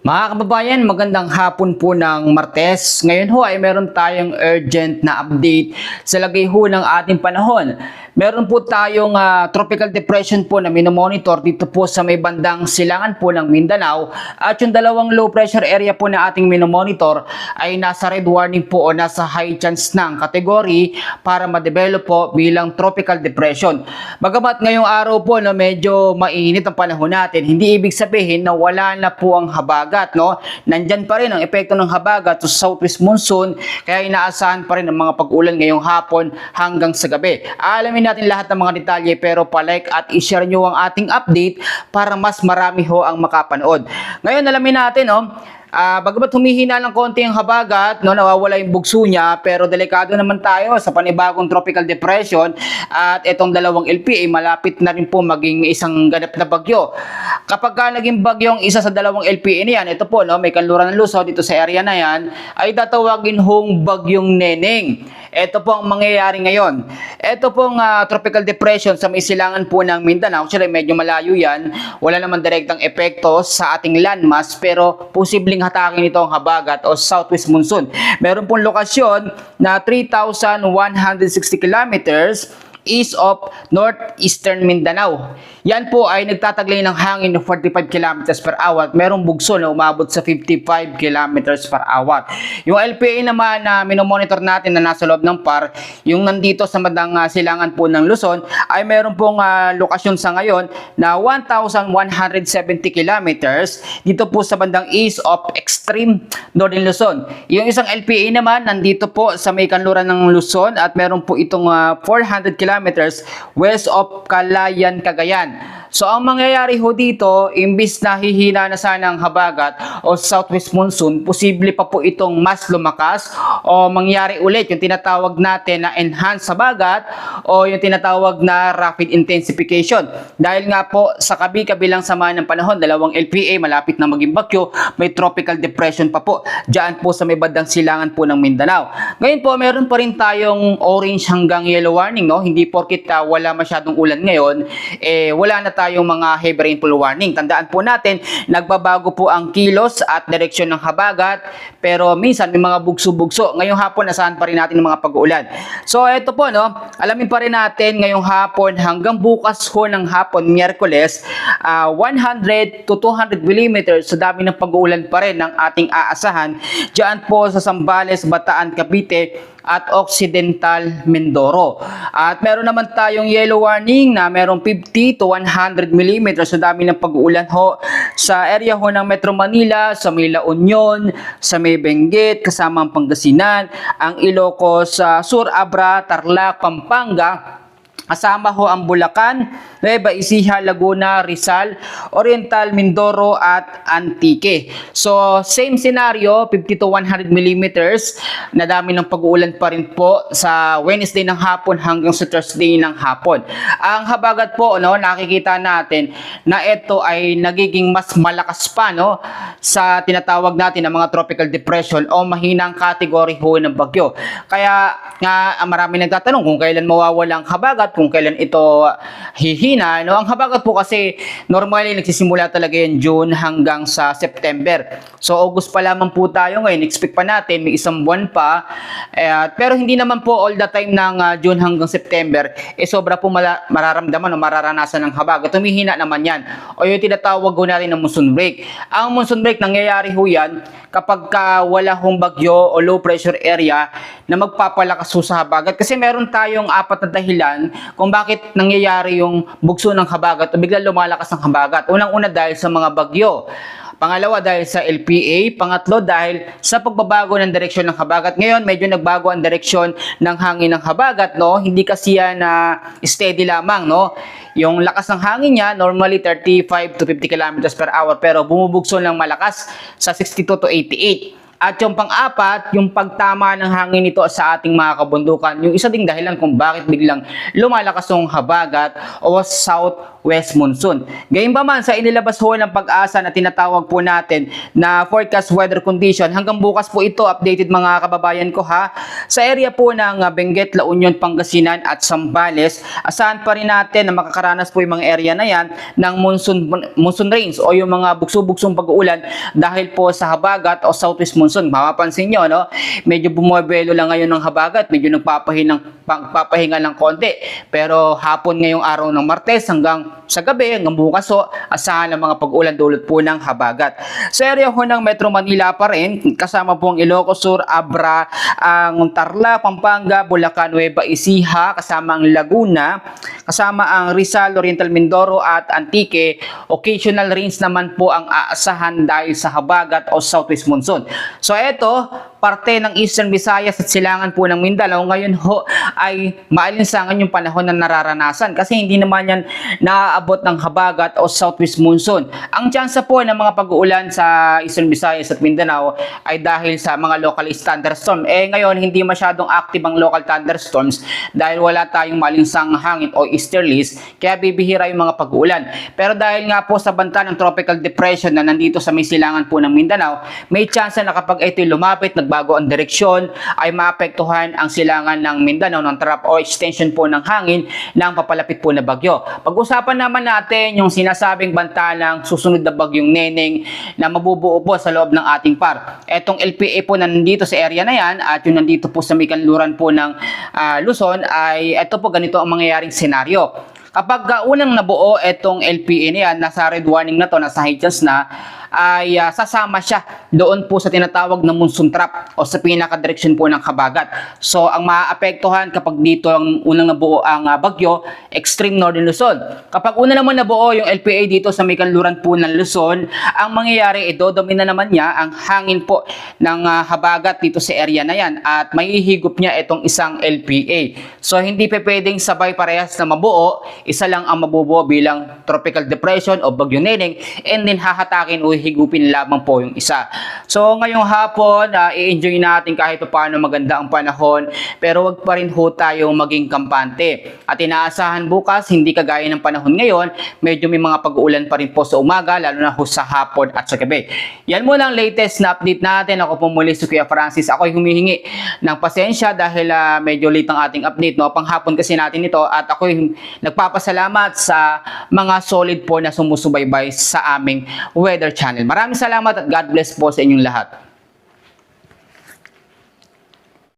Mga kababayan, magandang hapon po ng Martes. Ngayon ho ay meron tayong urgent na update sa lagay ho ng ating panahon. Meron po tayong tropical depression po na minomonitor dito po sa may bandang silangan po ng Mindanao. At yung dalawang low pressure area po na ating minomonitor ay nasa red warning po o nasa high chance ng kategory para ma-develop po bilang tropical depression. Bagamat ngayong araw po na medyo mainit ang panahon natin, hindi ibig sabihin na wala na po ang habagat, no? Nandyan pa rin ang epekto ng habagat sa southwest monsoon, kaya inaasahan pa rin ang mga pag-ulan ngayong hapon hanggang sa gabi. Alamin natin lahat ng mga detalye, pero palike at i-share nyo ang ating update para mas marami ho ang makapanood. Ngayon alamin natin, no? Bagamat humihina ng konti ang habagat, no, nawawala yung bugso niya, pero delikado naman tayo sa panibagong tropical depression at itong dalawang LPA malapit na rin po maging isang ganap na bagyo. Kapag naging bagyong isa sa dalawang LPA na yan, ito po, no, may kanluran ng Luzon dito sa area na yan, ay tatawagin hong bagyong Neneng. Ito po ang mangyayari ngayon. Ito pong tropical depression sa may silangan po ng Mindanao. Actually, medyo malayo yan. Wala naman direktang epekto sa ating landmass, pero posibleng hatakin ito ang habagat o southwest monsoon. Meron pong lokasyon na 3,160 kilometers east of northeastern Mindanao. Yan po ay nagtataglay ng hangin ng 45 km per hour at merong bugso na umabot sa 55 km per hour. Yung LPA naman na minomonitor natin na nasa loob ng PAR, yung nandito sa bandang silangan po ng Luzon, ay meron pong lokasyon sa ngayon na 1,170 kilometers dito po sa bandang east of extreme northern Luzon. Yung isang LPA naman nandito po sa may kanluran ng Luzon at meron po itong 400 kilometers west of Calayan, Cagayan. So ang mangyayari ho dito, imbis na hihina na sana ang habagat o southwest monsoon, posible pa po itong mas lumakas o mangyari ulit yung tinatawag natin na enhanced habagat o yung tinatawag na rapid intensification. Dahil nga po sa kabi-kabilang sama ng panahon, dalawang LPA malapit na maging bagyo, may tropical depression pa po diyan po sa may bandang silangan po ng Mindanao. Ngayon po meron pa rin tayong orange hanggang yellow warning, no? Hindi porkit wala masyadong ulan ngayon, wala na tayong mga heavy rainfall warning. Tandaan po natin, nagbabago po ang kilos at direksyon ng habagat, pero minsan may mga bugso-bugso. Ngayong hapon, asahan pa rin natin ng mga pag-uulan. So, ito po, no, alamin pa rin natin ngayong hapon hanggang bukas ho ng hapon, Miyerkules, 100 to 200 mm sa dami ng pag-uulan pa rin ng ating aasahan diyan po sa Zambales, Bataan, Cavite, at Occidental Mindoro. At meron naman tayong yellow warning na merong 50 to 100 mm sa dami ng pag-uulan ho sa area ho ng Metro Manila, sa may La Union, sa may Benguet, kasama ang Pangasinan, ang Ilocos, Sur, Abra, Tarlac, Pampanga, kasama ho ang Bulacan, Nueva Ecija, Laguna, Rizal, Oriental, Mindoro at Antique. So, same scenario, 50 to 100 mm na dami ng pag-uulan pa rin po sa Wednesday ng hapon hanggang sa Thursday ng hapon. Ang habagat po, no, nakikita natin na ito ay nagiging mas malakas pa, no, sa tinatawag natin na mga tropical depression o mahinang category ho ng bagyo. Kaya nga marami nagtatanong kung kailan mawawala ang habagat, kung kailan ito hihina, no? Ang habagat po kasi normally nagsisimula talaga yan June hanggang sa September. So August pa lamang po tayo ngayon, expect pa natin may isang buwan pa. Pero hindi naman po all the time ng June hanggang September sobra po mararamdaman o mararanasan ng habagat. Tumihina naman yan. O yung tinatawag ko natin ng monsoon break. Ang monsoon break nangyayari ho yan kapag wala hong bagyo o low pressure area na magpapalakas sa habagat. Kasi meron tayong apat na dahilan kung bakit nangyayari yung bugso ng habagat o biglang lumalakas ang habagat. Unang-una dahil sa mga bagyo. Pangalawa dahil sa LPA. Pangatlo dahil sa pagbabago ng direksyon ng habagat. Ngayon medyo nagbago ang direksyon ng hangin ng habagat, no? Hindi kasi yan steady lamang, no? Yung lakas ng hangin niya normally 35 to 50 km per hour pero bumubugso ng malakas sa 62 to 88. At yung pang-apat, yung pagtama ng hangin nito sa ating mga kabundukan. Yung isa ding dahilan kung bakit biglang lumalakas yung habagat o southwest monsoon. Gayunpaman, sa inilabas ho ng Pag-asa na tinatawag po natin na forecast weather condition, hanggang bukas po ito updated mga kababayan ko ha. Sa area po ng Benguet, La Union, Pangasinan at Zambales, asahan pa rin natin na makakaranas po yung mga area na yan ng monsoon rains o yung mga bugso-bugsong pag-uulan dahil po sa habagat o southwest monsoon. Mapapansin nyo, no? Medyo bumuwelo lang ngayon ng habagat, medyo nagpapahinga ng konti. Pero hapon ngayong araw ng Martes hanggang sa gabi, hanggang bukas ho, asahan ng mga pag-ulan dulot po ng habagat. Sa area ho ng Metro Manila pa rin, kasama po ang Ilocos Sur, Abra, ang Tarlac, Pampanga, Bulacan, Nueva Ecija, kasama ang Laguna, kasama ang Rizal, Oriental Mindoro at Antique. Occasional rains naman po ang aasahan dahil sa habagat o southwest monsoon. So eto, parte ng Eastern Visayas at silangan po ng Mindanao ngayon ho ay maalinsangan yung panahon na nararanasan kasi hindi naman yan naaabot ng habagat o southwest monsoon. Ang tsansa po ng mga pag-uulan sa Eastern Visayas at Mindanao ay dahil sa mga local thunderstorm. Ngayon hindi masyadong active ang local thunderstorms dahil wala tayong maalinsang hangin o easterlies kaya bibihira yung mga pag-uulan. Pero dahil nga po sa banta ng tropical depression na nandito sa may silangan po ng Mindanao, may tsansa na kapag ito'y lumapit, nagbago ang direksyon, ay maapektuhan ang silangan ng Mindanao ng trap o extension po ng hangin ng papalapit po na bagyo. Pag-usapan naman natin yung sinasabing banta ng susunod na bagyong Neneng na mabubuo po sa loob ng ating par. Etong LPA po na nandito sa area na yan at yung nandito po sa may kanluran po ng Luzon ay ito po ganito ang mangyayaring senaryo. Kapag unang nabuo itong LPA na yan, nasa red warning na to, nasa high chance na, ay sasama siya doon po sa tinatawag na monsoon trap o sa pinakadireksyon po ng habagat. So, ang maaapektuhan kapag dito ang unang nabuo ang bagyo, extreme northern Luzon. Kapag una naman nabuo yung LPA dito sa may kanluran po ng Luzon, ang mangyayari ito, domina naman niya ang hangin po ng habagat dito sa area na yan at maihigop niya itong isang LPA. So, hindi pa pwedeng sabay parehas na mabuo, isa lang ang mabubuo bilang tropical depression o bagyo Neneng and then hahatakin o higupin lamang po yung isa. So ngayong hapon, i-enjoy natin kahit paano maganda ang panahon pero wag pa rin ho tayong maging kampante. At inaasahan bukas, hindi kagaya ng panahon ngayon, medyo may mga pag-uulan pa rin po sa umaga, lalo na ho sa hapon at sa gabi. Yan muna ang latest na update natin. Ako po muli si Kuya Francis. Ako'y humihingi ng pasensya dahil medyo late ang ating update. No? Panghapon kasi natin ito at ako'y nagpapasalamat sa mga solid po na sumusubaybay sa aming weather channel. Maraming salamat at God bless po sa inyong lahat.